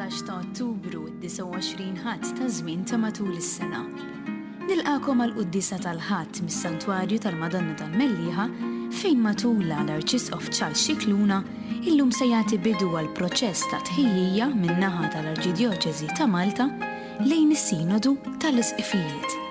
17 ta' Ottubru 29 ħadd ta' żmien ta' matul is-sena. Nilqakom għal Quddiesa tal-Ħadd mis-Santwarju tal-Madonna tal-Mellieħa fejn matula l-Arċisqof Charles Xikluna illum se jagħti bidu għal proċess ta' tħejjija min-naħa tal-Arċidjoċeżi ta' Malta lejn is-Sinodu tal-Isqfijiet.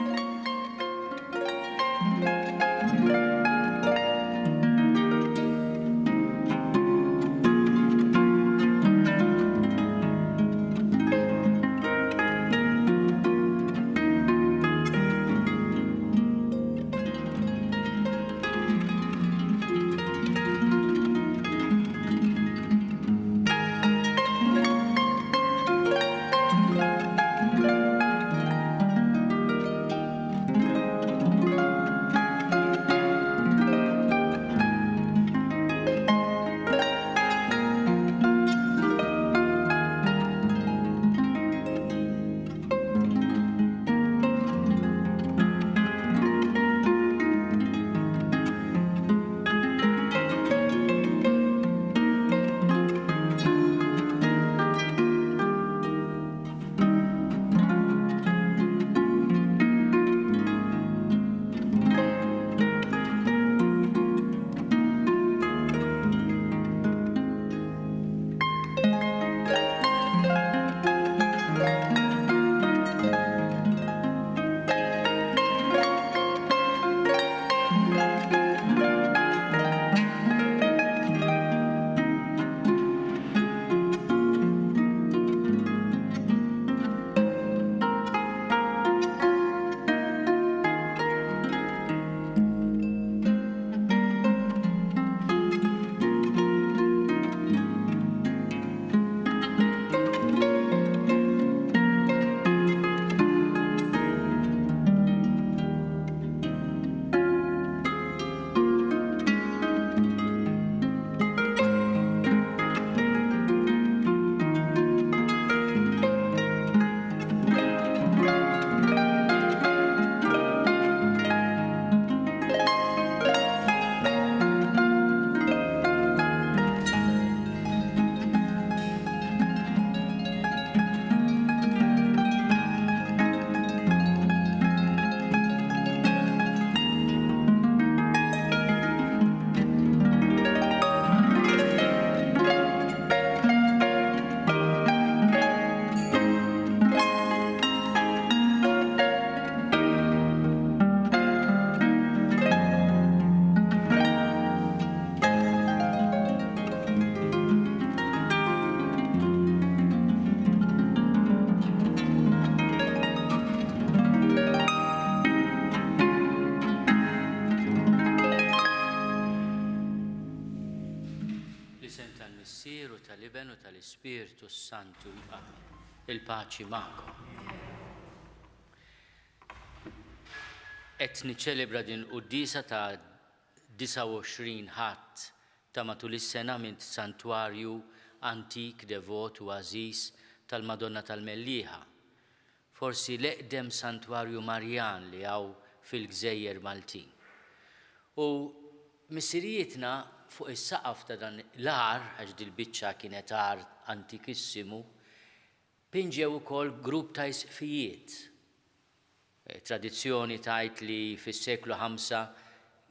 tal-Ispirtu Santu il-paċi magħkom. Qed niċċelebra din Quddiesa ta' 29 ħadd ta' matul is-sena minn Santwarju antik, devot u għażiż tal-Madonna tal-Mellieħa. Forsi l-eqdem Santwarju Marjan li hawn fil-Gżejjer Maltin. U missirijietna fuq is-saqaf ta' dan l-ar, għax dil-biċċa kienet ar antikissimu, pinġew ukoll grupp ta' Isqfijiet. Tradizzjoni tgħid li fis-seklu 5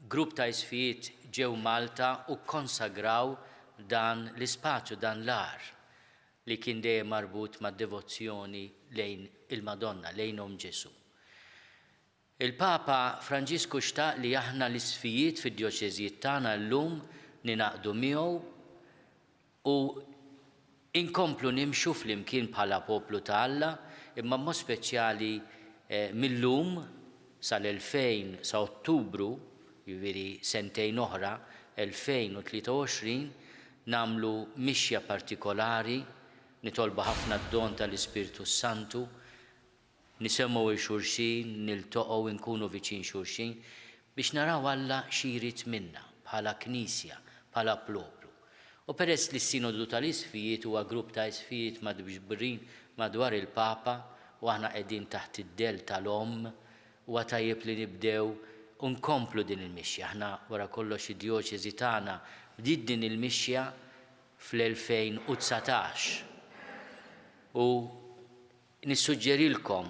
grupp ta' Isqfijiet ġew Malta u konsagraw dan l-ispazju, dan l-ar li kien dejjem marbut mad-devozzjoni lejn il-Madonna, lejn Ġesu. Il-Papa Franġisku xtaq li aħna l-Isqfijiet fid-djoċeżijiet tagħna llum ninaqdu miegħu u inkomplu nimxu flimkien bħala poplu ta' Alla, imma mod speċjali millum sal-2000 sa' Ottubru, jiġifieri sentejn oħra, 2023, nagħmlu mixja partikolari, nitolbu ħafna d-don tal-Ispirtu Santu, nisemgħu il-xulxin, niltaqgħu nkunu viċin xulxin biex naraw Alla xi jrid minna bħala Knisja, bħala poplu. U peress li s-Sinodu tal-Isqfijiet huwa grupp ta' Isqfijiet madbrin madwar il-Papa u aħna qegħdin taħt id-del tal-Omm huwa tajjeb li nibdew u nkomplu din il-mixja. Aħna wara kollox id-djoċeżi tagħna bdiet din il-mixja fl-2019. U nissuġġerilkom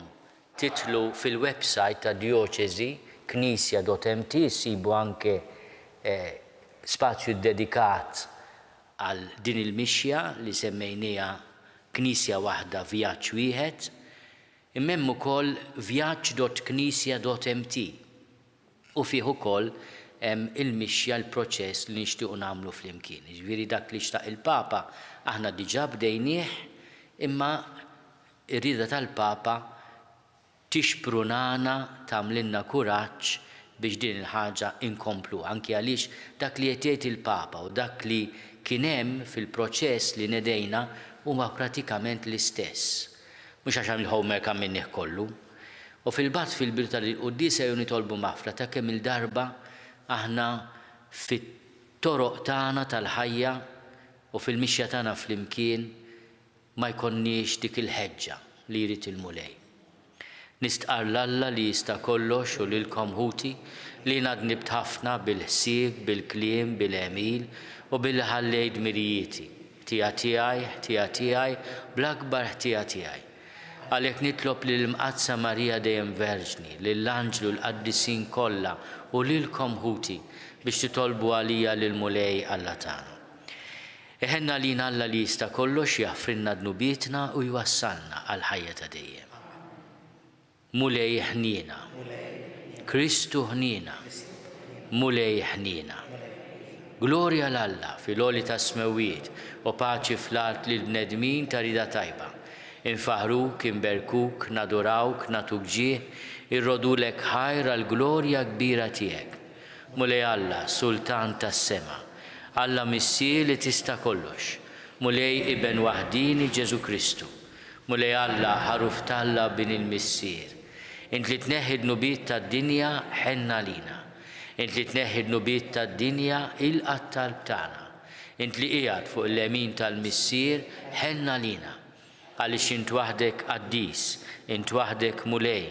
titlu fil-website ta' dioċesi knisja.mt sibu anke spazju dedikat għal din il-mixja li semmejnija Knisja waħda vjaġġ wieħed, imma ukoll vjaġġ.knisja.mt u fih ukoll il-mixja l-proċess li nixtiequ nagħmlu flimkien. Ġifieri dak li xtaq il-Papa aħna diġà bdejnieh, imma ir-rieda tal-Papa tixprunana tagħmlilna kuraġġ biex din il-ħaġa inkomplu, anki għaliex dak li qed il-Papa u dak li kien hemm fil-proċess li nedejna huma pratikament l-istess. Mhux għax il-homework għamminnih kollu. U fil-bat fil-bidu tal-Quddiesa jew nitolbu maħfra ta' kemm il-darba aħna fit-toroq tagħna tal-ħajja u fil-mixja tagħna flimkien ma jkonniex dik il-ħeġġa li jrid il-mulej. Nistqar l-Alla li jista' kollox u lilkom ħuti li nadnibt ħafna bil-ħsieb, bil-kliem, bil-emil u bil-ħallejt mirijieti. Ħtija tiegħi, bl-akbar ħtija tiegħi. Għalhekk nitlob lill-Mqazza Marija dejjem Verġni, lill-Anġlu l-Qaddisin kollha u lilkom ħuti biex titolbu għalija lill-mulej Alla tagħna. Eħenna lina Alla li jista' kollox jaffrinna dnubietna u jwassalna għal ħajja ta' dejjem. Mulej ħnina, Kristu ħnina, mulej ħnina. Glorja l-Alla fil-għoli ta' smewwiet u paċi fl-art lil bnedmin ta' rida tajba. Infaħruk, inberkuk, nadurawk, natuk ġieħ, irrodulek ħajra l-glorja kbira tiegħek. Mulej Alla, Sultan tas-sema, Alla Missier li tista' kollox, mulej Iben waħdini Ġesu Kristu, mulej Alla ħaruf talla bin il-Missier. Int li tneħħi d-nubiet tad-dinja ħenna lina. Int li tneħħi d-nubiet tad-dinja il-qatt tal-btana. Int li qiegħed fuq il-lemin tal-Missier ħenna lina. Għaliex int waħdek Qaddis, int waħdek mulej,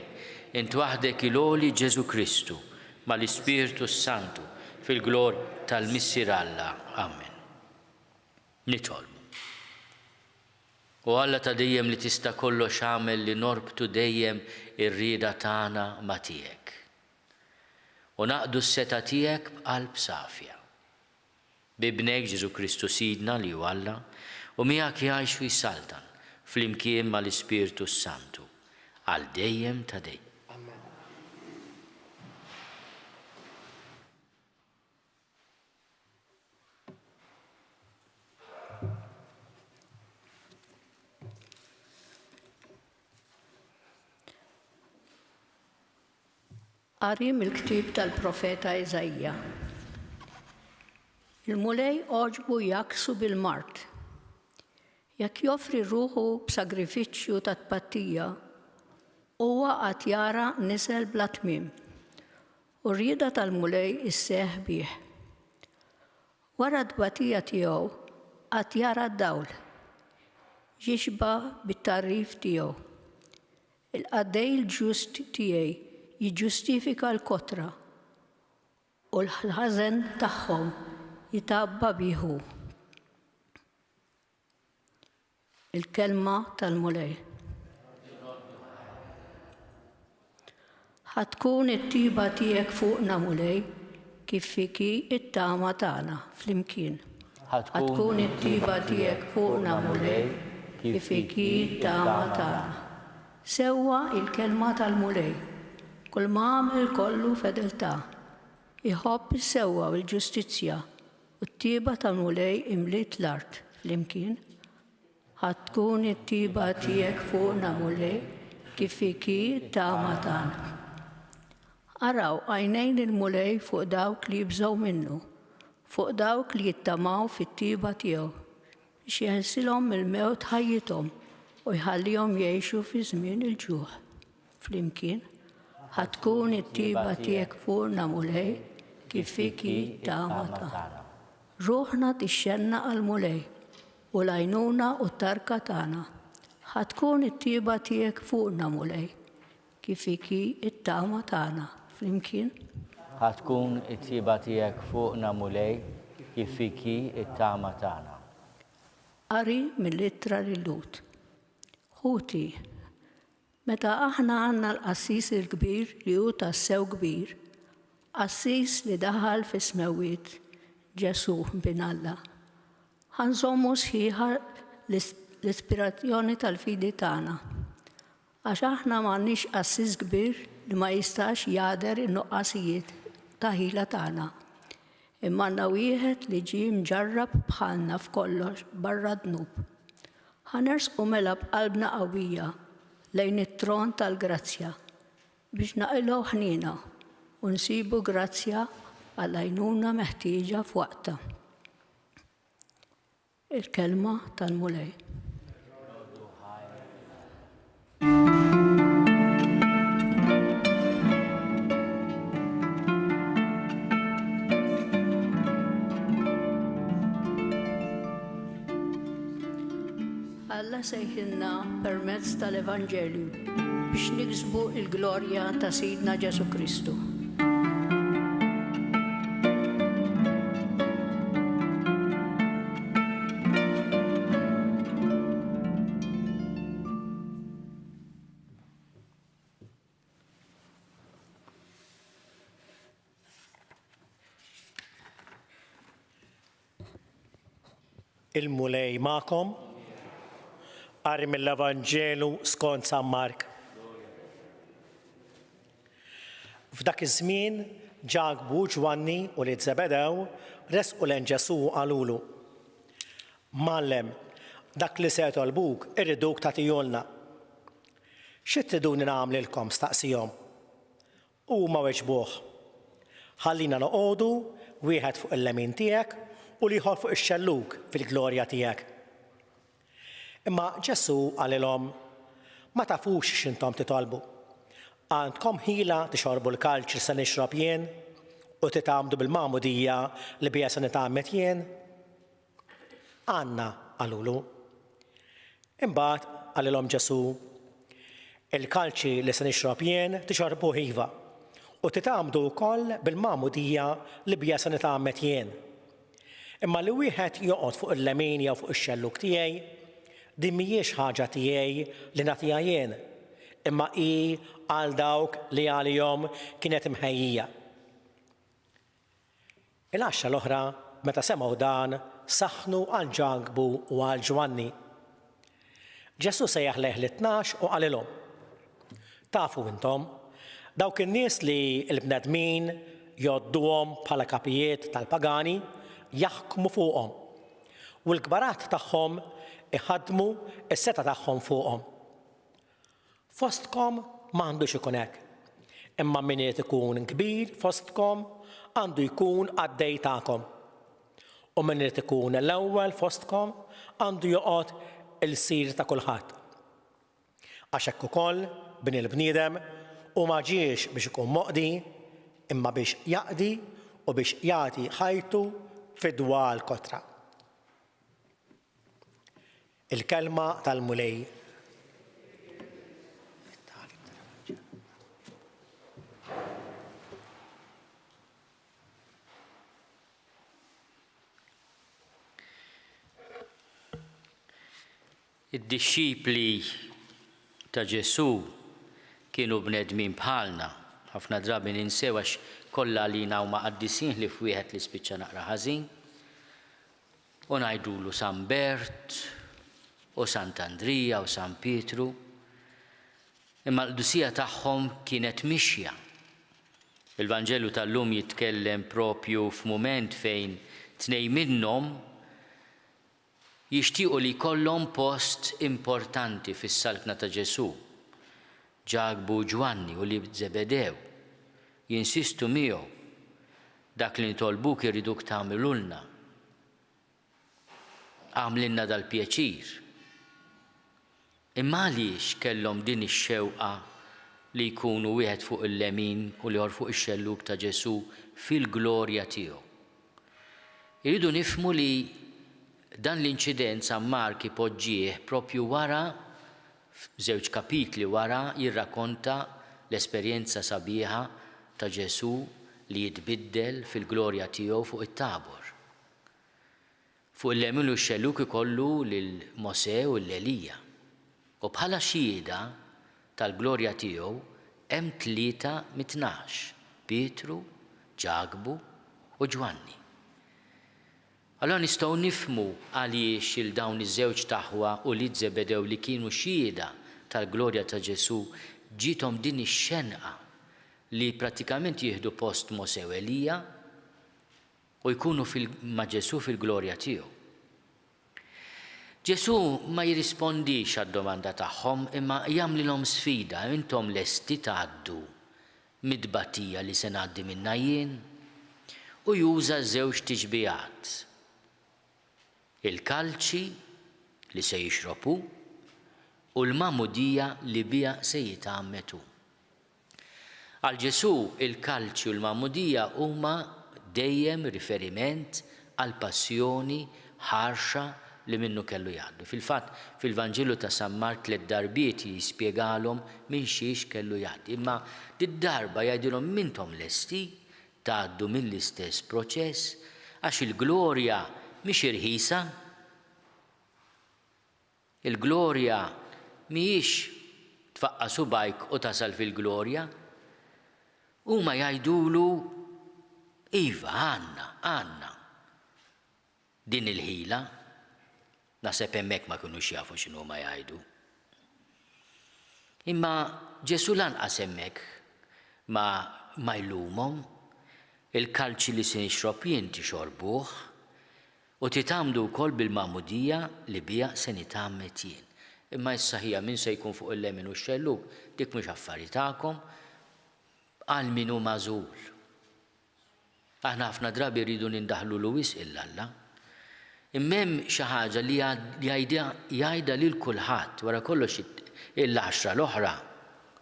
int waħdek il-għoli Ġesu Kristu, mal-Ispirtu Santu, fil-glor tal-Missier Alla. Amen. Nitolbu. U Alla ta' dejjem li tista' kollox għamel li norbtu dejjem ir-rieda tagħna ma' tiegħek. U naqdu s-seta tiegħek b'qalb safja. Bibnek Ġesu Kristu Sidna li hu Alla u miegħek jgħix u jsaltan flimkien mal-Ispirtu Santu għal dejjem ta' dejjem. Qari mill-ktieb tal-Profeta Iżajja. Il-mulej oġbu jaksu bil-mart. Jekk joffri ruħu b'sagrifiċċju ta' tpattija, huwa qatt jara nisel bla tmiem. U r-rieda tal-mulej isseħħ bih. Wara d-tbatija tiegħu qatt jara d-dawl. Jixba' bit-tarrif tiegħu. Il-qaddej il-ġust tiegħi jiġġustifika l-kotra u l-ħażen tagħhom jitabba bieħu. Il-kelma tal-mulej. Ħatkun it-tiba tiegħek fuqna mulej kif fiki it-tama tagħna flimkien. Ħatkun it-tiba tiegħek fuqna mulej kif fiki it-tama tagħna. Sewwa il-kelma tal-mulej. Kull ma għamel kollu fedeltà, iħobb is-sewwa u l-ġustizzja u t-tiba tal-mulej imliet l-art flimkien. Ħatkun it-tiba tiegħek fuqna mulej kif fiki t-tama tagħna. Araw għajnejn il-mulej fuq dawk li jibżgħu minnu, fuq dawk li jittamaw fit-tiba tiegħu biex jeħilsilhom mill-mewt ħajjithom u jħallihom jgħixu fi żmien il-ġuħ flimkien. Ħatkun it-tiba tiegħek fuqna mulej kif fiki t-tama tagħna. Ruħna tixxenna għall-mulej u l-għajnuna u t-tarka tagħna. Ħatkun it-tiba tiegħek fuqna mulej kif fiki t-tama tagħna flimkien. Ħatkun it-tiba tiegħek fuqna mulej kif fiki t-tama tagħna. Qari mill-ittra lil Lut. Ħuti, meta aħna għandna l-qassis il-kbir li hu tassew kbir, qassis li daħal fis-smewiet Ġesu bin Alla. Ħanżommu sħiħa l-ispirazzjoni tal-fidi tagħna. Għax aħna m'għandniex qassis kbir li ma jistax jagħder in-nuqqasijiet ta' ħila tagħna. Imma għandna wieħed li ġie mġarrab bħalna f'kollox barra dnub. Ħanersqu mela b'qalbna qawwija lejn it-tron tal-grazzja biex naqilgħu ħnina u nsibu grazzja għal għajnuna meħtieġa f'waqta. Il-kelma tal-mulej. Alla sejħilna permezz tal-Evanġelju biex niksbu il-glorja ta' Sidna Ġesu Kristu. Il-mulej ma'kom, qari mill-Evanġelu skont San Mark. F'dak iż-żmien ġagbu Ġwanni u li Zebedew resqu lejn Ġesu qalulu: Mallem, dak li se jtolbuk irriduk tagħtihulna. Xi triduni nagħmlilkom staqsihom? Huma weġbuh: ħallina noqogħdu wieħed fuq il-lemin tiegħek u liħor fuq ix-xelluk fil-glorja tiegħek. Imma Ġesu qalilhom: ma tafux x'intom titolbu. Għandkom ħila tixorbu l-kalċ li se nixrob jien u titgħamdu bil-magħmudija li biha se nitgħammet jien? Għandna, qalulu. Imbagħad qalilhom Ġesu: il-kalċi li se nixrob jien tixorbu iva u titgħamdu wkoll bil-magħmudija li biha se nitgħammet jien. Imma li wieħed joqgħod fuq il-lemin jew fuq ix-xelluk tiegħi, din mhijiex ħaġa tiegħi li nagħtiha jien, imma hi għal dawk li għalihom kienet imħejjija. Il-għaxxa l-oħra meta semgħu dan saħħnu għal Ġagbu u għal Ġwanni. Ġesu sejjaħ lejh l-12 u qalilhom: tafu intom, dawk in-nies li l-bnedmin jgħodduhom bħala kapijiet tal-pagani jaħkmu fuqhom u l-kbarat tagħhom iħaddmu s-seta tagħhom fuqhom. Fostkom m'għandux ikun hekk, imma min irid ikun kbir fostkom għandu jkun għaddej tagħkom. U min irid ikun l-ewwel fostkom għandu joqgħod il-sir ta' kulħadd. Għax hekk ukoll bin il-bniedem u ma ġiex biex ikun moqdi, imma biex jaqdi u biex jagħti ħajtu fid-dwar kotra. Il-kelma tal-mulej. Id-dixxipli ta' Ġesu kienu bnedmin bħalna. Ħafna drabi ninsew għax kollha għalina huma qaddisin li f'wieħed li spiċċa naqra ħażin. U ngħidulu San Bert u Sant'Andrija u San Pietru. Imma l-qdusija tagħhom kienet mixja. Il-Vanġelu tal-lum jitkellem propju f'mument fejn tnejn minnhom jixtiequ li jkollhom post importanti fis-salkna ta' Ġesu. Ġagbu Ġwanni u li Zebedew jinsistu miegħu: dak li nitolbuk irriduk tagħmilulna. Għamlilna dal-pjaċir. Imma għaliex kellhom din ix-xewqa li jkunu wieħed fuq il-lemin u liħor fuq ix-xelluk ta' Ġesu fil-glorja tiegħu? Iridu nifhmu li dan l-inċident San Mark ipoġġih propju wara, f'żewġ kapitli wara, jirrakkonta l-esperjenza sabiħa ta' Ġesu li jitbiddel fil-glorja tiegħu fuq it-Tabor. Fuq il-lemin u x-xelluk ikollu lil Mosè u l-Elija. U bħala xhieda tal-glorja tiegħu hemm 3 mit-12, Pietru, Ġagbu u Ġwanni. Allora nistgħu nifhmu għaliex il dawn iż-żewġ taħwa u li Zebedew li kienu xhieda tal-glorja ta' Ġesu ġiethom din ix-xenqa li prattikament jieħdu post Mose u Elija u jkunu ma' Ġesu fil-glorja tiegħu. Ġesu ma jirrispondix għad-domanda tagħhom imma jagħmlilhom sfida, intom lesti tgħaddu mid-tbatija li se ngħaddi minnha jien u juża żewġ tiġbijat. Il-kalċi li se jixrobu u l-mamudija li biha se jitgħammetu. Għal Ġesu il-kalċi u l-mamudija huma dejjem riferiment għal passjoni ħarxa li minnu kellu jgħaddu. Fil-fatt, fil-Vanġilu ta' San Mark 3 darbiet jispjegalhom minn xiex kellu jgħaddi. Imma dit-darba jgħidilhom mintom lesti tgħaddu mill-istess proċess għax il-glorja mhix irħisa. Il-glorja mhijiex tfaqqa subajk u tasal fil-glorja. Huma jgħidulu iva għandna din il-ħila. Naħseb hemmhekk ma kinux jafu x'inhu ma jgħidu. Imma Ġesu lanqas hemmhekk ma jlumhom il-kalċi li se nixrob jien tixorbuh u titgħamdu wkoll bil-mamudija li biha se nitgħammet jien. Imma issa hija min se jkun fuq il-lemin u x-xellug dik mhux affarijiet tagħkom għal min hu magħżul. Aħna ħafna drabi rridu nindaħlu l wisq il-Alla. Immem xi ħaġa li jgħidha lil kulħadd wara kollox il-10 l-oħra,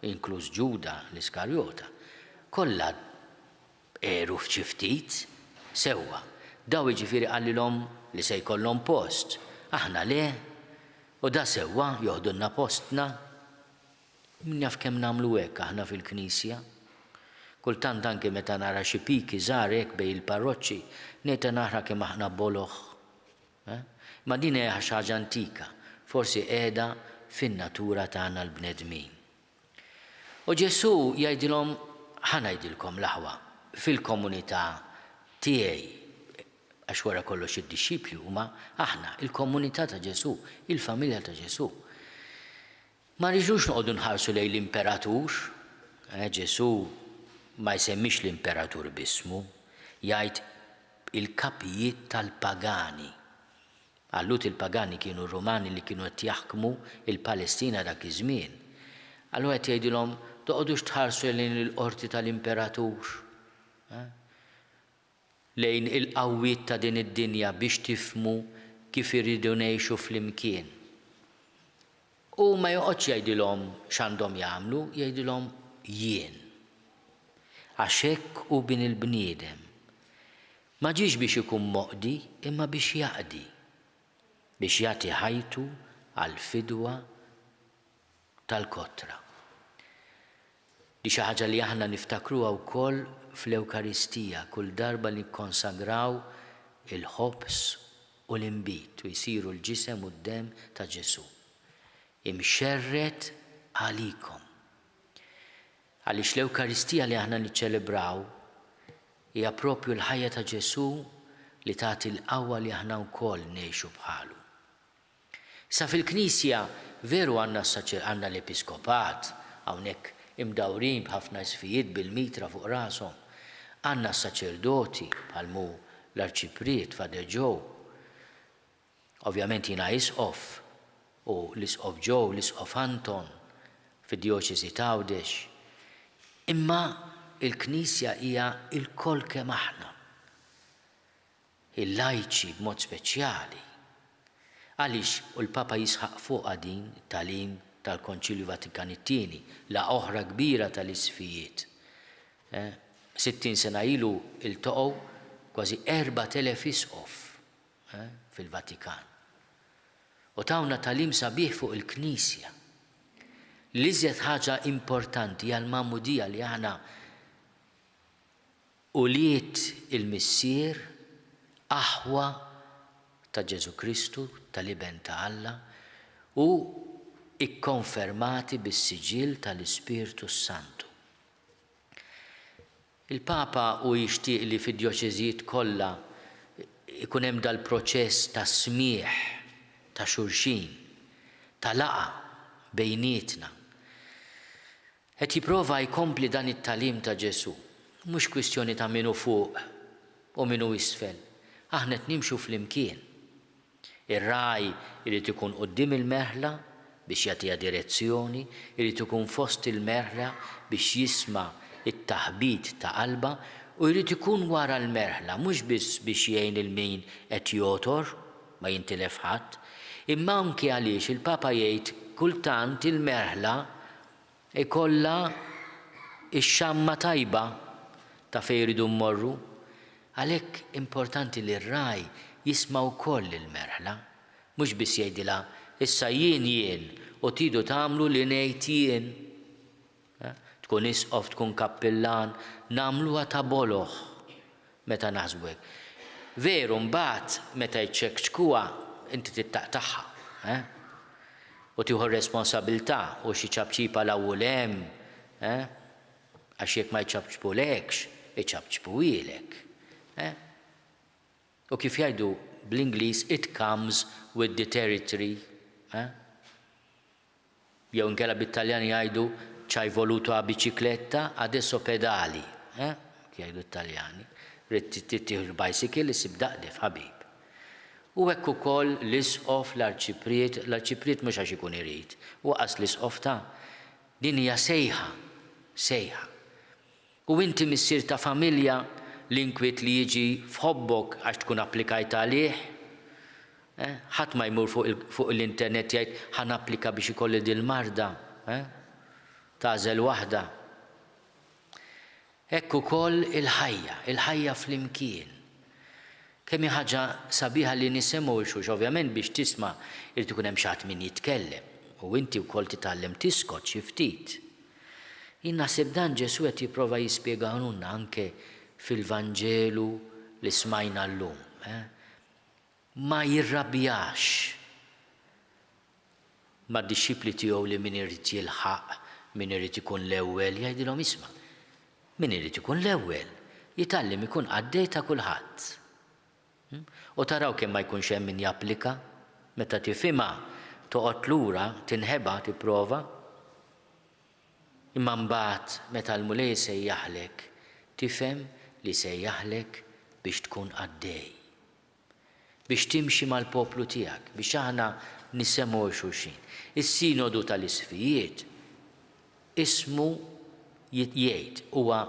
inkluż Ġuda l-Iskarjota, kollha eru f'xi ftit sewwa. Daw jiġifieri qalilhom li se jkollhom post. Aħna le, u da sewwa joħdulna postna. Min jaf kemm nagħmlu hekk aħna fil-Knisja. Kultant anke meta nara xi piki żgħar hekk bejn il-parroċċi, ngħid nara kemm aħna boloħ. Ma din hija xi ħaġa antika, forsi qiegħda fin-natura tagħna l-bnedmin. U Ġesu jgħidilhom ħanajdilkom l-aħwa fil-komunità tiegħi għax wara kollox id-dixxipli huma aħna, il-komunità ta' Ġesu, il-familja ta' Ġesu. Ma rridux noqogħdu nħarsu lejn l-imperatur. Ġesu ma jsemmix l-imperatur bismu, jgħid il-kapijiet tal-pagani. Għallut il-pagani kienu Rumani li kienu qed jaħkmu il-Palestina dak iż-żmien. Allura qed jgħidilhom toqgħodux tħarsu lejn il-qorti tal-imperatur. Lejn il-qawwiet ta' din id-dinja biex tifhmu kif iridu ngħixu flimkien. U ma joqgħodx jgħidilhom x'għandhom jagħmlu, jgħidilhom jien. Għax hekk hu bin il-bniedem. Ma ġiex biex ikun moqdi, imma biex jaqdi. Biex jagħti ħajtu għall-fidwa tal-kotra. Di xi ħaġa li aħna niftakruha wkoll fl-Ewkaristija kull darba li nkonsagraw il-ħobs u l-inbit u jsiru l-ġisem u d-dem ta' Ġesu. Imxerret għalikom. Għaliex l-Ewkaristija li aħna niċċelebraw hija proprju l-ħajja ta' Ġesu li tagħti l-qawwa li aħna wkoll ngħixu bħalu. Sa fil-Knisja veru għandna l-Episkopat hawnhekk imdawrin b'ħafna isfijiet bil-mitra fuq rashom. Għandna s-saċerdoti bħalmu l-Arċipriet Fader Joe. Ovvjament jiena Isqof u l-Isqof Joe, l-Isqof Anton fid-Djoċesi ta' Għawdex. Imma il-Knisja hija il-koll kemm aħna. Il-lajċi b'mod speċjali. Għaliex u l-Papa jisħaq fuqha din tal-im tal-Konċilju Vatikan it-Tieni, la oħra kbira tal-Isqfijiet. 60 sena ilu iltaqgħu kważi 4,000 isqof fil-Vatikan. U tawna tal-im sabiħ fuq il-Knisja. L-iżjed ħaġa importanti hija l-mamudija li aħna uliet il-missier aħwa ta' Ġesu Kristu, tal-iben ta' Alla, u ikkonfermati bis-siġil tal-Ispiritu Santu. Il-Papa u jixtieq li fid-djoċeżijiet kollha ikun hemm dal-proċess ta' smieħ ta' xulxin, ta' laqa bejnietna. Qed jipprova jkompli dan it-tagħlim ta' Ġesu. Mhux kwistjoni ta' minu fuq u minu isfel. Aħna qed nimxu flimkien. Ir-raj irid ikun quddiem il-merħla biex jagħtiha direzzjoni, irid ikun fost il-merħla biex jisma' it-taħbit ta' qalba u jrid ikun wara l-merħla, mhux biss biex jgħin il-min qed jotor ma jintilef ħadd, imma anke għaliex il-Papa jgħid kultant il-merħla ikollha ix-xamma tajba ta' fejn iridu mmorru. Għalhekk importanti li r-raj jisma' wkoll il-merħla, mhux biss jgħidilha issa jien u tridu tagħmlu li ngħid jien. Tkun isqof, tkun kappillan, nagħmluha ta' boloħ meta naħsbu hekk. Veru mbagħad meta jċekkċkuha inti tittaqtaħħa u tieħu r-responsabbiltà u xi ċabċipa l-ewwel hemm għax jekk ma jċabċpulekx, iċabċpu ilek. U kif jgħidu bl-Ingliż, it comes with the territory. Jew inkella bit-Taljan jgħidu c'hai voluto a bicicletta, adesso pedali. Jgħidu t-Taljani. Rid tittieħu l-bicycle isib daqdef ħabib. U hekk ukoll l-isqof l-arċipriet mhux għax ikun irid. Waqas l-isqof ta' din hija sejħa. U inti missier ta' familja l-inkwiet li jiġi f'ħobbok għax tkun applikajt għalih. Ħadd ma jmur fuq l-internet jgħid ħan applika biex ikolli din marda. Tażel waħda. Hekk ukoll il-ħajja flimkien. Kemm hi ħaġa sabiħa li nisimgħu xulx, ovvjament biex tisma' irid ikun hemm xi ħadd min jitkellem u inti wkoll titgħallem tiskot xi ftit. Jien naħseb dan Ġesu qed jipprova jispjegahulna anke fil-Vanġelu li smajna llum. Ma jirrabjax mad-dixxipli tiegħu li min irid jilħaq, min irid ikun l-ewwel, jgħidilhom isma'. Min irid ikun l-ewwel, jitgħallem ikun għaddej ta' kulħadd. U taraw kemm ma jkunx hemm min japplika, meta tifhimha toqgħod lura, tinħeba, tipprova. Imma mbagħad meta l-mulej sejjaħlek, tifhem li sejjaħlek biex tkun għaddej. Biex timxi mal-poplu tiegħek, biex aħna nisemgħu xulxin. Is-Sinodu tal-Isqfijiet ismu jgħid huwa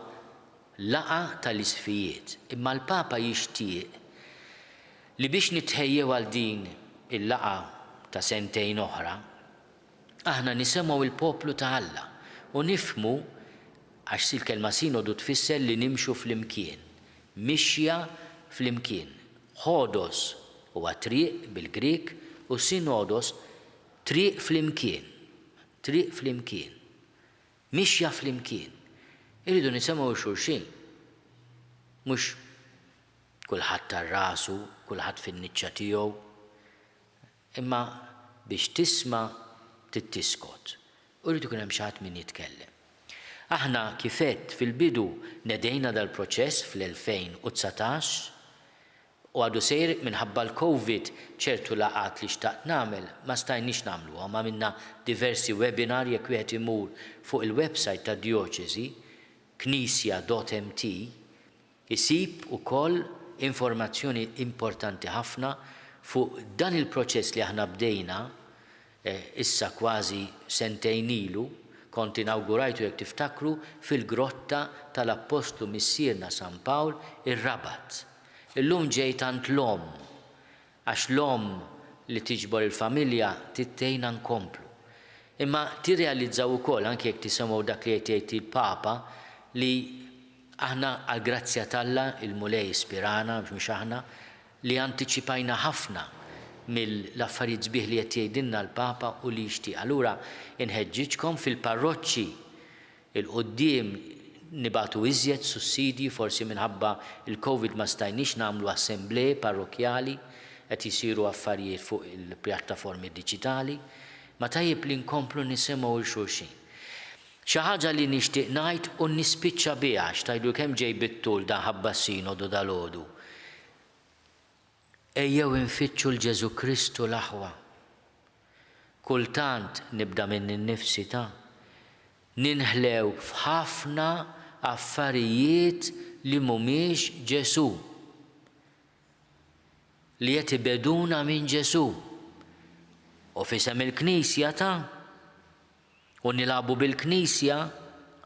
laqa tal-Isqfijiet. Imma l-Papa jixtieq li biex nitħejjew għal din il-laqa ta' sentejn oħra, aħna nisemgħu il-poplu ta' Alla u nifhmu għax il-kelma Sinodu tfisser li nimxu flimkien, mixja flimkien. Ħodos huwa triq bil-Grik u Sinodos triq flimkien. Mixja flimkien. Irridu nisemgħu xulxin. Mhux kulħadd tar-rasu, kulħadd fin-niċċa tiegħu. Imma biex tisma' tittiskot. U rrid ikun hemm xi ħadd min jitkellem. Aħna kifet fil-bidu nedejna dal-proċess fl-2019 u għadu sejr minħabba l-Covid ċertu laqat li xtaqt nagħmel ma stajniex nagħmluha, ma minna diversi webinar jekk wieħed imur fuq il-website tad dioċesi knisja.mt isib ukoll informazzjoni importanti ħafna fuq dan il-proċess li aħna bdejna issa kważi sentejn ilu, kont inawgurajtu jekk tiftakru fil-grotta tal-Apostlu missierna San Pawl ir-Rabat. Illum ġejt għand l-om, għax l-om li tiġbor il-familja tittejna nkomplu. Imma tirrealizzaw ukoll anke jekk tisemgħu dak li jgħid il-Papa li aħna għall-grazzja talla il-mulej ispirana mhux aħna li antiċipajna ħafna mill-affarijiet sbieħ li qed jgħidilna l-Papa u li jixtieq. Allura inħeġġiġkom fil-parroċċi il-qudiem nibatu iżjed sussidji forsi minħabba il-Covid ma stajniex nagħmlu assemblee parrokjali qed isiru affarijiet fuq il-pjattaformi diġitali, Ma tajjeb li nkomplu nisimgħu l-xulxin. Xi ħaġa li nixtieq ngħid u nispiċċa biha x'tajdu kemm ġej bit-tul dan ħabba s-Sinodu dal-għodu. Ejjew infittxu l-Ġesu Kristu l-aħwa. Kultant nibda minn innifsi ninħlew f'ħafna affarijiet li mhumiex Ġesu. Li qed ibeduna minn Ġesu. U f'isem il-Knisja u nilagħbu bil-Knisja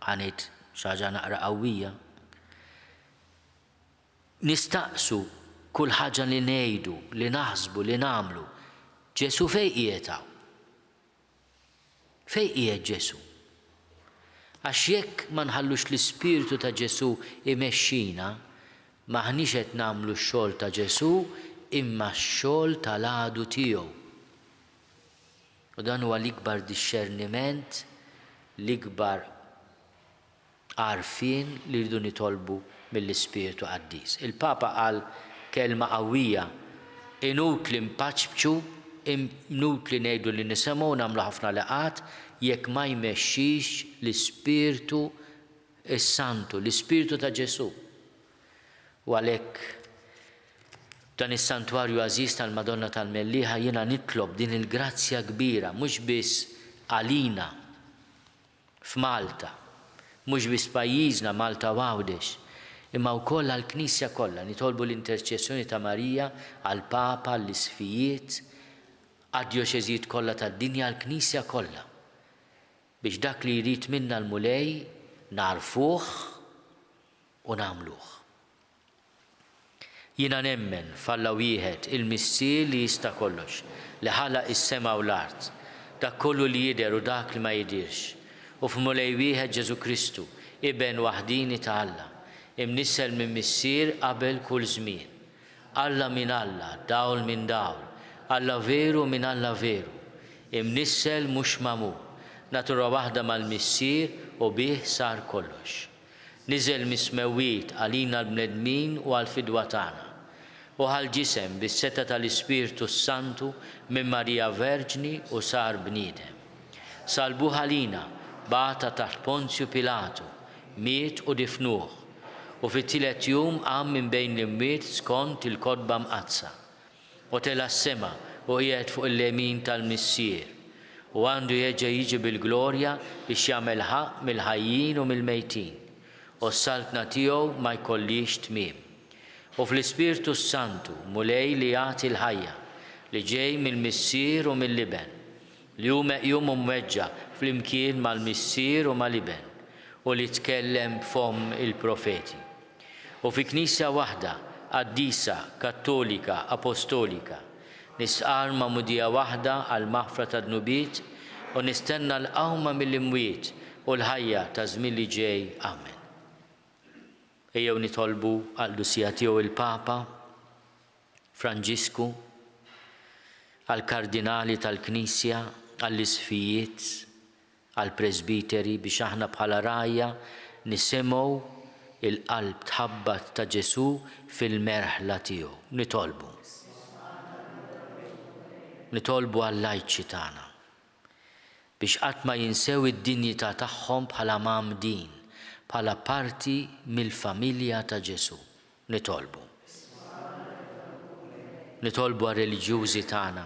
ħanid xi ħaġa naqra qawwija. Nistaqsu kull ħaġa li ngħidu, li naħsbu, li nagħmlu. Ġesu fejn qiegħed hawn? Fejn qiegħed Ġesu? Għax jekk ma nħallux l-Ispiritu ta' Ġesu imexxina, maħniex qed nagħmlu x-xogħol ta' Ġesu imma x-xogħol tal-għadu tiegħu. U dan huwa l-ikbar dixxerniment, l-ikbar għarfien li rridu nitolbu mill-Ispiritu Qaddies. Il-Papa qal kelma qawwija, inutli mpaċbċu, inutli ngħidu li nisemgħu nagħmlu ħafna laqat jekk ma jmexxix l-Ispiritu s-Santu, l-Ispiritu ta' Ġesu. U għalhekk dan is-Santwarju għażiż tal-Madonna tal-Mellieħa jiena nitlob din il-grazzja kbira mhux biss għalina f'Malta, mhux biss pajjiżna Malta Għawdex, imma wkoll għall-Knisja kollha nitolbu l-interċessjoni ta' Marija għall-Papa, għall-Isqfijiet, għad-djoċeżijiet kollha tad-dinja, għall-Knisja kollha biex dak li jrid minna l-mulej narfuh u nagħmluh. Jiena nemmen f'Alla wieħed il-Missier li jista' kollox, li ħalaq is-sema u l-art, dak kollu li jidher u dak li ma jidirx. U f'Mulej wieħed Ġesu Kristu, Iben waħdini ta' Alla, imnissel minn Missier qabel kull żmien. Alla minn Alla, dawl minn dawl, Alla veru minn Alla veru, imnissel mhux magħmul, natura waħda mal-Missier u bih sar kollox. Niżel mismewwiet għalina l-bnedmin u għall-fidwa tagħna. U ħal-ġisem bis-seta tal-Ispiritu Santu minn Marija Verġni u sar bniedem. Salbuh għalina bata taħt Ponzju Pilatu, miet u difnuh, u fit-tielet jum qam minn bejn l-imwiet skont il-kotba mqazza. U tela s-sema u qiegħed fuq il-lemin tal-Missier, u għandu jerġa' jiġi bil-glorja biex jagħmel ħaq mill-ħajjin u mill-mejtin, u s-saltna tiegħu ma jkollix tmiem. U fl-Ispiritu Santu mulej li jagħti l-ħajja li ġej mill-Missier u mill-Iben, li hu meqjum u mweġġa flimkien mal-Missier u mal-Iben, u li tkellem f'fomm il-profeti. U fi Knisja waħda, Quddiesa, Kattolika, Apostolika, nisqar ma'mudija waħda għal maħfra ta' dnubiet u nistenna l-qawma mill-imwiet u l-ħajja ta' żmien li ġej. Amen. Ejjew nitolbu għall-Lusija tiegħu il-Papa Franġisku, għall-Kardinali tal-Knisja, għall-Isqfijiet, għall-Presbiteri biex aħna bħala rajja nisimgħu il-qalb tħabbat ta' Ġesu fil-merħla tiegħu. Nitolbu għall-lajċi tagħna biex qatt ma jinsew id-dinjità tagħhom bħala mamdin, bħala parti mill-familja ta' Ġesu. Nitolbu għar-reliġjużi tagħna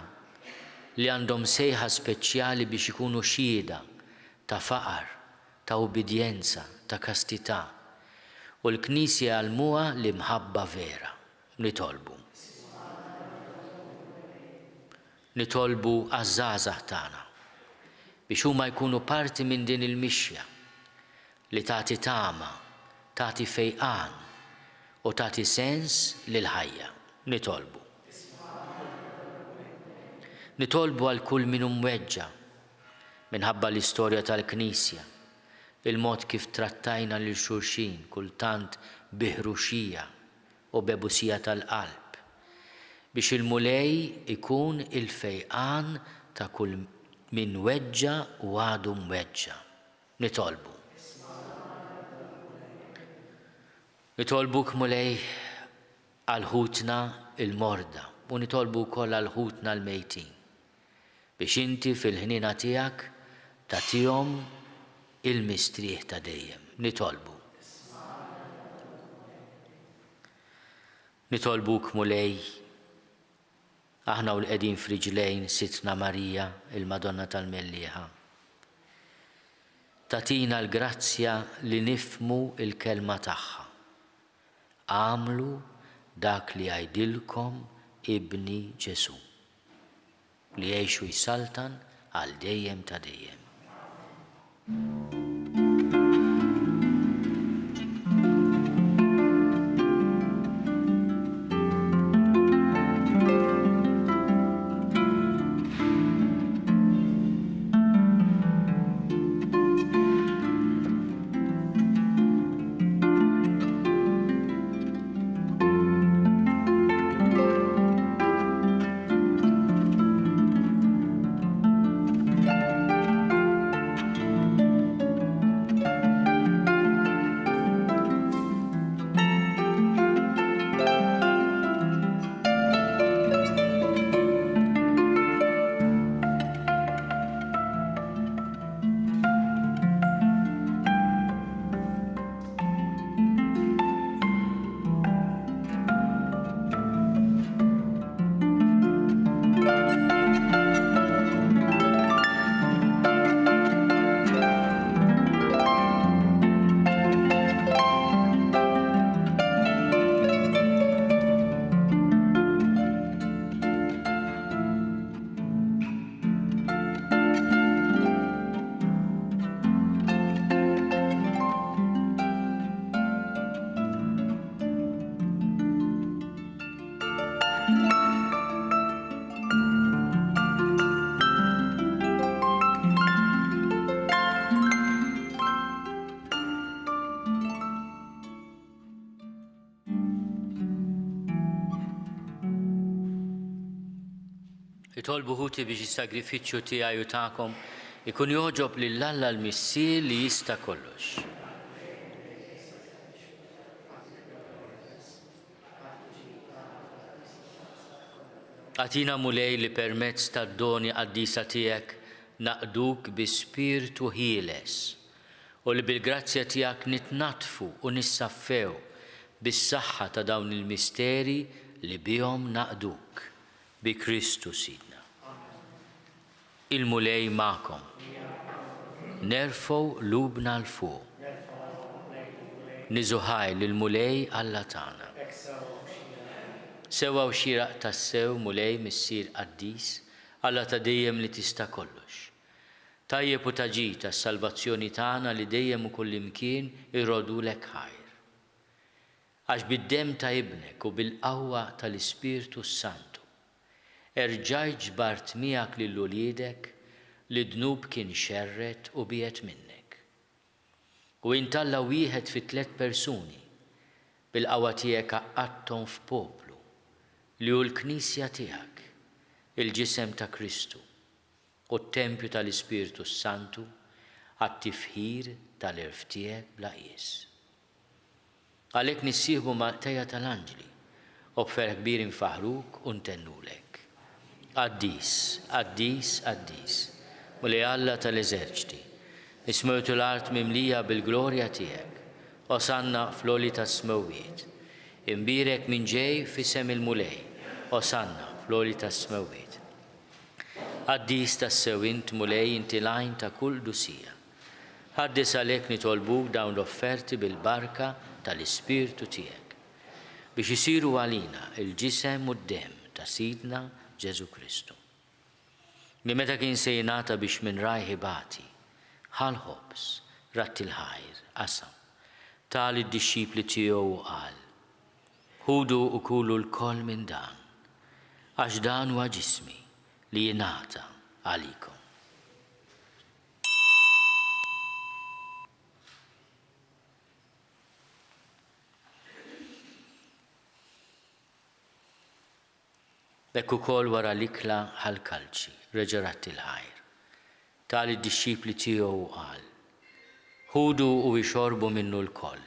li għandhom sejħa speċjali biex ikunu xhieda ta' faqar, ta' ubidjenza, ta' kastità, u l-Knisja għalmuha li mħabba vera. Nitolbu għaż-żgħażagħ tagħna biex huma jkunu parti minn din il-mixja li tagħti tama, tagħti fejqan u tagħti sens lil ħajja. Nitolbu għal kull min mweġġa minħabba l-istorja tal-Knisja, il-mod kif trattajna lil xulxin kultant biħruxija u bebusija tal-qalb, biex il-mulej ikun il-fejqan ta' kull min weġġa u għadu mweġġa. Nitolbuk mulej għal ħutna il-morda u nitolbu wkoll għal ħutna l-mejtin biex inti fil-ħnina tiegħek tagħtihom il-mistrieħ ta' dejjem. Nitolbuk mulej, aħna u l-qegħdin f'riġlejn Sitna Marija, il-Madonna tal-Mellieħa. Tatina l-grazzja li nifmu il-kelma tagħha. Għamlu dak li għajdilkom ibni Ġesu, li jgħixu jsaltan għal dejjem ta' dejjem. Itolbu ħuti biex is-sagrifiċċju tiegħi u tagħkom ikun joġob lill-Alla l-Missier li jista' kollox. Għatina mulej li permezz tad-doni Quddiesa tiegħek naqduk bi spiritu ħieles u li bil-grazzja tiegħek nitnatfu u nissaffew bis-saħħa ta' dawn il-misteri li bihom naqduk bi Kristu Sidna. Il-mulej ma'kom. Nerfgħu lubna l-fuq. Niżuħaj lill-mulej Alla tagħna. Sewa u xieraq tas-sew mulej missier Quddies Alla ta' dejjem li tista' kollox. Tajjeb u taġi tas-salvazzjoni tagħna li dejjem u kullimkien irrodulek ħajr. Għax bid-demm ta' ibnek u bil-qawwa tal-Ispiritu Santu erġajt ġbart miegħek lil uliedek li dnub kien xerret u biet minnek. U intalla wieħed fi 3 persuni bil-qawwa tiegħek għaqqadthom f'poplu li hu l-Knisja tiegħek, il-ġisem ta' Kristu u t-tempju tal-Ispiritu Santu għat-tifħir tal-irf tiegħek bla qies. Għalhekk nissieħbu mal-tejja tal-Anġli u b'ferħ kbir infaħruk u ntennulek. Quddies, Quddies, Quddies, mulej Alla tal-eżerċiti, ismewtu l-art mimlija bil-glorja tiegħek, osanna fl-oli tas-smewwiet. Imbirek minn ġej f'isem il-mulej, osanna fl-oli tas-smewwiet. Quddies tas-sew int mulej inti lajn ta' kull dusija. Ħaddes għalhekk nitolbuk dawn l-offerti bil-barka tal-Ispirtu tiegħek biex isiru għalina il-ġisem u d-demm ta' Sidna Ġesu Kristu. Li meta kien se jingħata biex minn rajħi bati, ħal ħobs, ratti l-ħajr, qasam, tal id-dixxipli tiegħu qal, ħudu u kulu l-koll minn dan, għax dan huwa ġismi li jingħata għalikom. Bekk ukoll wara l-ikla ħal-kalċi, reġa' il-ħajr. Tal id-dixxipli tiegħu qal, ħudu u jxorbu minnu l-koll,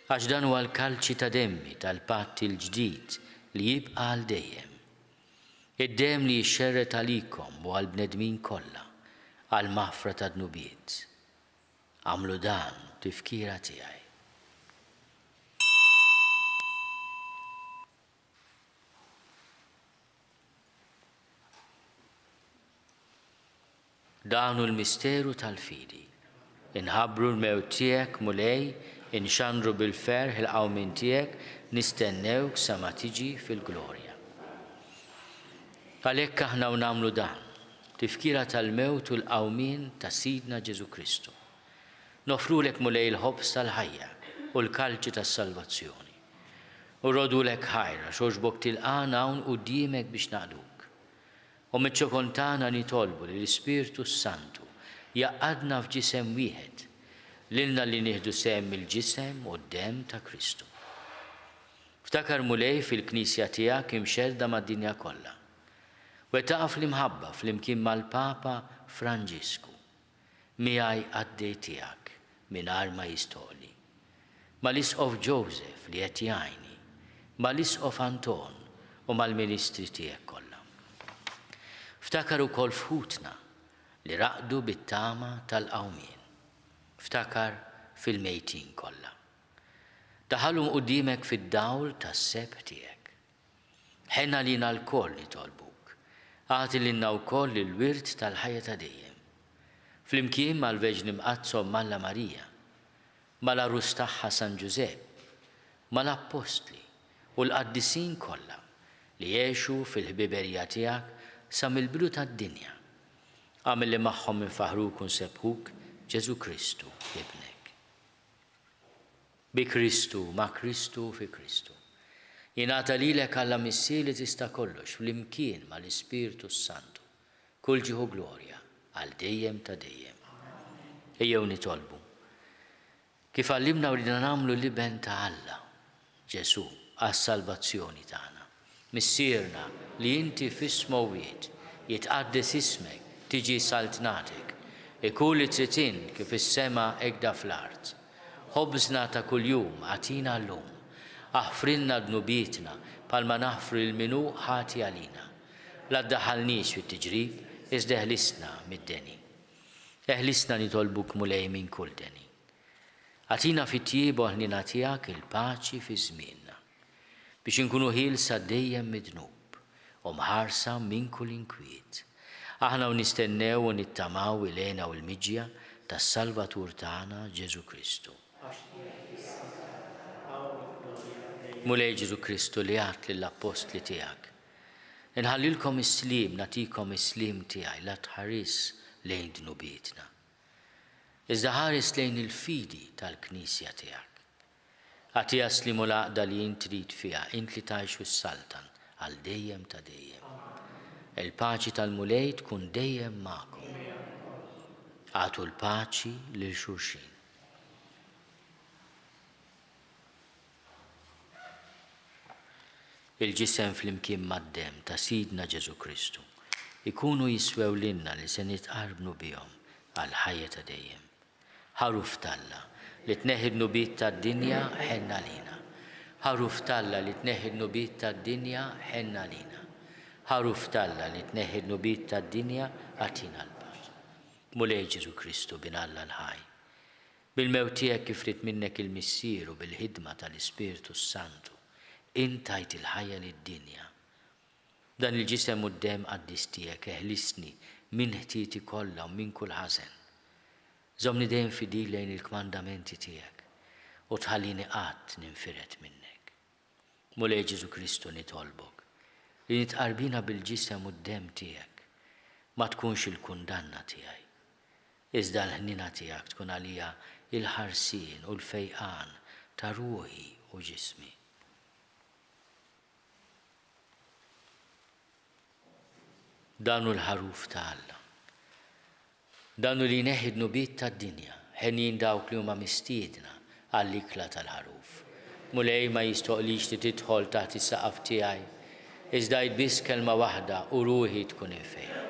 għax dan huwa l-kalċi ta' demmi tal-patt il-ġdid li jibqa' għal dejjem. id-dem li jixxerret għalikom u għal-bnedmin kollha għal-maħfra ta' dnubiet. Għamlu dan tifkira tiegħi. Danu l-misteru tal-fidi. Inħabbru l-mewt tiegħek mulej, inxandru bil-ferħ il-qawmin tiegħek, nistennewk sa ma tiġi fil-glorja. Għalhekk aħna nagħmlu dan, tifkira tal-mewt u l-qawmin ta' Sidna Ġesu Kristu. Nofrulek mulej il-ħobs tal-ħajja u l-kalċi tas-salvazzjoni. U rodulek ħajra xogħġbok tilqana hawn quddiemek biex naqduk. U miċ-ċokontana nitolbu li l-Ispirtu Santu jaqadna f'ġisem wieħed, lilna li nieħdu sehem il-ġisem u d-dem ta' Kristu. Ftakar mulej fil-Knisja tiegħek imxedda mad-dinja kollha. Wettaqaf l-imħabba fl-imkien mal-Papa Franġisku, miegħi għaddej tiegħek mingħajr ma jistoli, mal-Isqof Joseph li qed jgħinni, mal-Isqof Anton u mal-Ministri tiegħek kollha. Ftakar ukoll fħutna li raqdu bit-tama tal-qawmien. Ftakar fil-mejtin kollha. Daħalhom quddiemek fid-dawl tas-seb tiegħek. Ħenna lina l-koll nitolbuk. Għati lilna wkoll il-wirt tal-ħajja ta' dejjem. Flimkien mal-Verġni Mqazzom Malla Marija, mal-Arus tagħha San Ġusepp, mal-Apostli u l-qaddisin kollha li jgħixu fil-ħbiberija tiegħek sa mill-bidu tad-dinja. Għamil li magħhom infaħruk u nsebħuk Ġesu Kristu ibnek. Bi Kristu, ma' Kristu, fi Kristu. Jingħata lilek Alla missieri tista' kollox fl-imkien mal-Ispirtu Santu. Kull ġieħu glorja għal dejjem ta' dejjem. Ejjew nitolbu. Kif għallimna ridna nagħmlu liben ta' Alla, Ġesu, għas-salvazzjoni tagħna. Missierna li inti fis-smowiet jitqaddes ismek, tiġi saltnatek, ikun li tritin kif is-sema hekk fl-art. Ħobżna ta' kuljum għatina llum, aħfrilna dnubietna palma naħfru l-minu ħati għalina. La ddaħħalniex fit-tiġrib, iżda eħlisna mid-deni. Eħlisna nitolbuk mulej minn kull deni. Għatina fit-tjiebu ħnina tiegħek il-paċi fi żmienna, biex inkunu ħielsa dejjem midnub u mħarsa minn kull inkwiet. Aħna nistennew u nittamaw il-għena u l-miġja tas-Salvatur tagħna Ġesu Kristu. Mulej Ġesu Kristu li għat lill-Apostli tiegħek. Inħallilkom is-slim, natikom is-slim tiegħi la tħares lejn dnubietna. Iżda ħares lejn il-fidi tal-Knisja tiegħek. Għatija slimu laqda li jint trid fiha, int li tgħix s-saltan għal dejjem ta' dejjem. Il-paċi tal-mulej tkun dejjem magħkom. Għatu l-paċi lil xulxin. Il-ġisem fl-imkien mad-dem ta' Sidna Ġesu Kristu ikunu jiswew lilna li se nitqarbnu bihom għal ħajja ta' dejjem. Ħaruf talla li tneħħi d-nubiet tad-dinja ħenna lina. Ħaruf talla li tneħħi d-nubiet tad-dinja ħenna lina. Ħaruf talla li tneħħi d-nubiet tad-dinja għatina l-paċi. Mulej Ġesu Kristu bin Alla l-ħaj. Bil-mewt tiegħek kif rid minnek il-missieru bil-ħidma tal-Ispirtu Santu, intajt il-ħajja lid-dinja. Dan il-ġisem u d-dem qaddis tiegħek eħlisni minn ħtieti kollha u minn kull ħażen. Żomni dejjem fidil lejn il-kmandamenti tiegħek u tħallini qatt ninfiret minnek. Mulej Ġesu Kristu nitolbok li nitqarbina bil-ġisem u d-dem tiegħek ma tkunx il-kundanna tiegħi. Iżda l-ħnina tiegħek tkun għalija il-ħarsien u l-fejqan ta' ruħi u ġismi. Danu l-ħaruf ta' Alla. Danu li neħid nubiet ta' dinja, ħenin dawk li huma mistiedna għall-ikla tal-ħaruf. Mulej ma jistoqlix li tidħol taħt is-saqaf tiegħi, iżda biss kelma waħda u ruħi tkun infejn.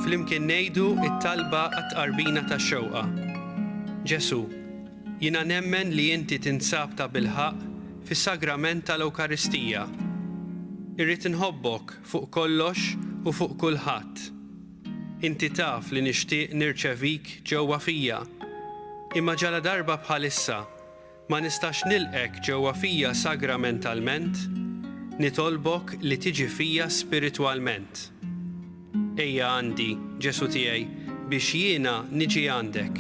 flimkien ngħidu it-talba għat-tqarbina tax-xewqa. Ġesu, jiena nemmen li inti tinsab ta' bilħaq fis-sagrament tal-Ewkaristija. Irrid inħobbok fuq kollox u fuq kulħadd. Inti taf li nixtieq nirċevik ġewwa fija, imma ġala darba bħalissa ma nistax nilqek ġewwa fija sagramentalment, nitolbok li tiġi fija spiritwalment. Ejja għandi, Ġesu tiegħi, biex jiena niġi għandek.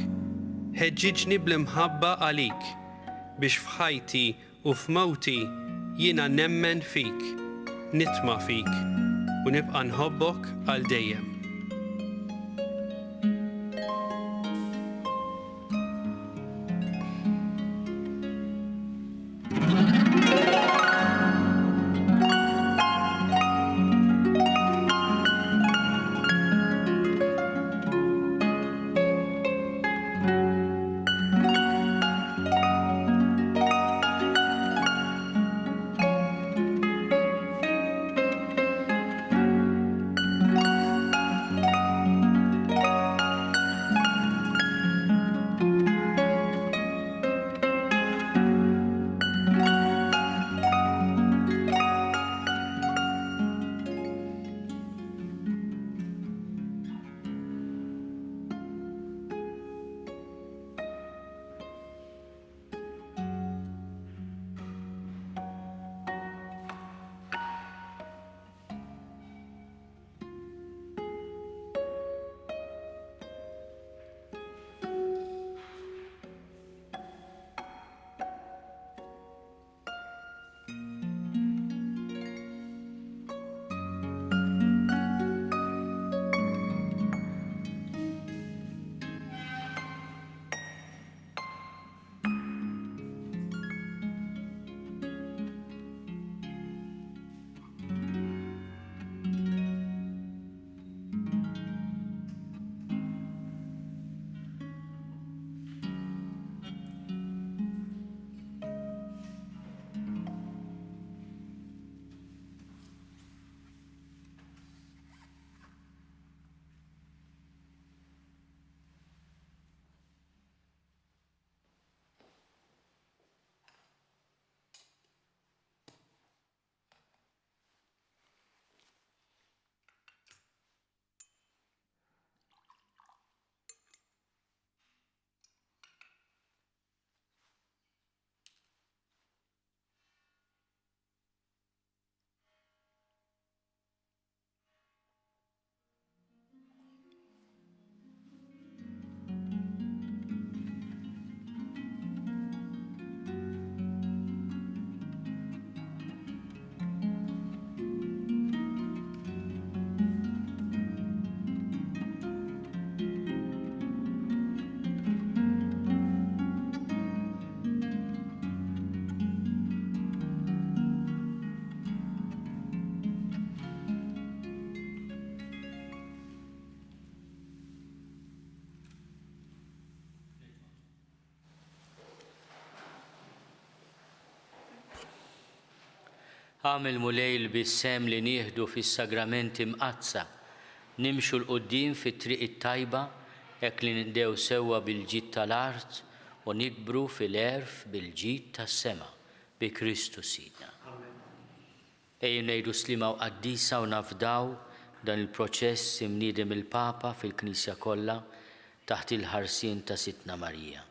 Ħeġġiġni bl-imħabba għalik, biex f'ħajti u f'mewti jiena nemmen fik, nitma' fik u nibqa' nħobbok għal dejjem. Għamil mulejl bis-sem li nieħdu fis-sagramenti mqazza, nimxu l-qudiem fit-triq it-tajba hekk li nindew sewwa bil-ġid tal-art u nikbru fil-għerf bil-ġid tas-sema bi Kristu Sidna. Ejju ngħidu slima u Quddiesa u nafdaw dan il-proċess imniedem il-Papa fil-Knisja kollha taħt il-ħarsien ta' Sitna Marija.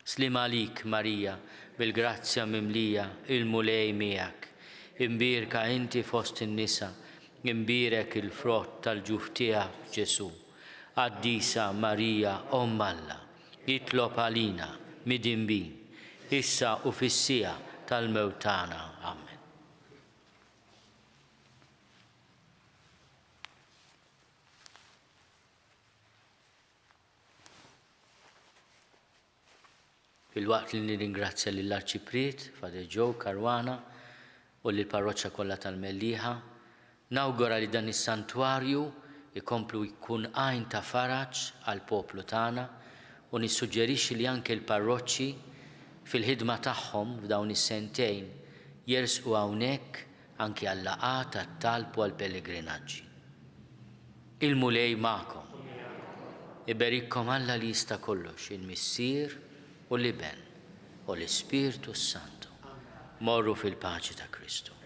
Slima għalik, Marija, bil-grazzja mimlija, il-mulej miegħek. Imbirka inti fost in-nisa, imbirek il-frott tal-ġuf tiegħek Ġesu. Quddiesa Marija Omm Alla, jitlob għalina mid-inbin, issa u fis-sija tal-mewt tagħna. Amen. Fil-waqt li nirringrazzja lill-Arċipriet, Fader Joe Karwana, u lill-parroċċa kollha tal-Mellieħa, nawgura li dan is-Santwarju ikomplu jkun għajn ta' faraġġ għall-poplu tagħna u nissuġġerixxi li anke l-parroċċi fil-ħidma tagħhom f'dawn is-sentejn jersqu hawnhekk anke għall-laqgħat tat-talb u għall-pellegrinaġġi. Il-mulej magħkom. Iberikkom Alla li jista' kollox, il-Missier u l-Iben u l-Ispirtu Santu. Morru fil-paċi ta' Kristu.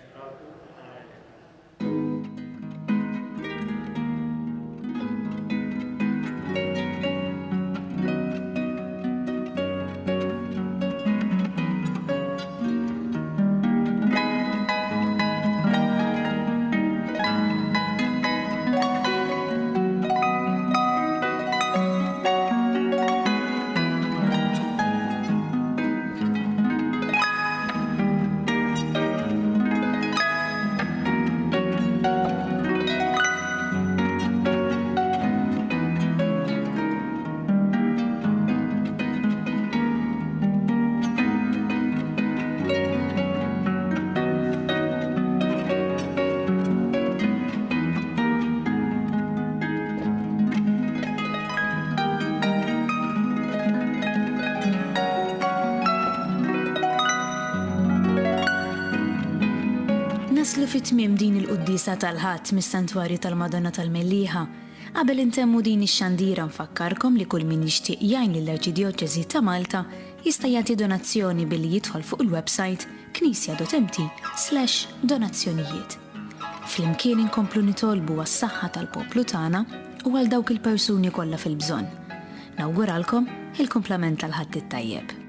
Naslu fit-tmiem din il-Quddiesa tal-ħadd mis-Santwarju tal-Madonna tal-Mellieħa. Qabel intemmu din ix-xandira nfakkarkom li kull min jixtieq jgħin lill-Arċidjoċeżi ta' Malta jista' jagħti donazzjoni billi jidħol fuq il-website knisja.mt/donazzjonijiet. Flimkien inkomplu nitolbu għas-saħħa tal-poplu tagħna u għal dawk il-persuni kollha fil-bżonn. Nawguralkom il-kumplament tal-ħadd it-tajjeb.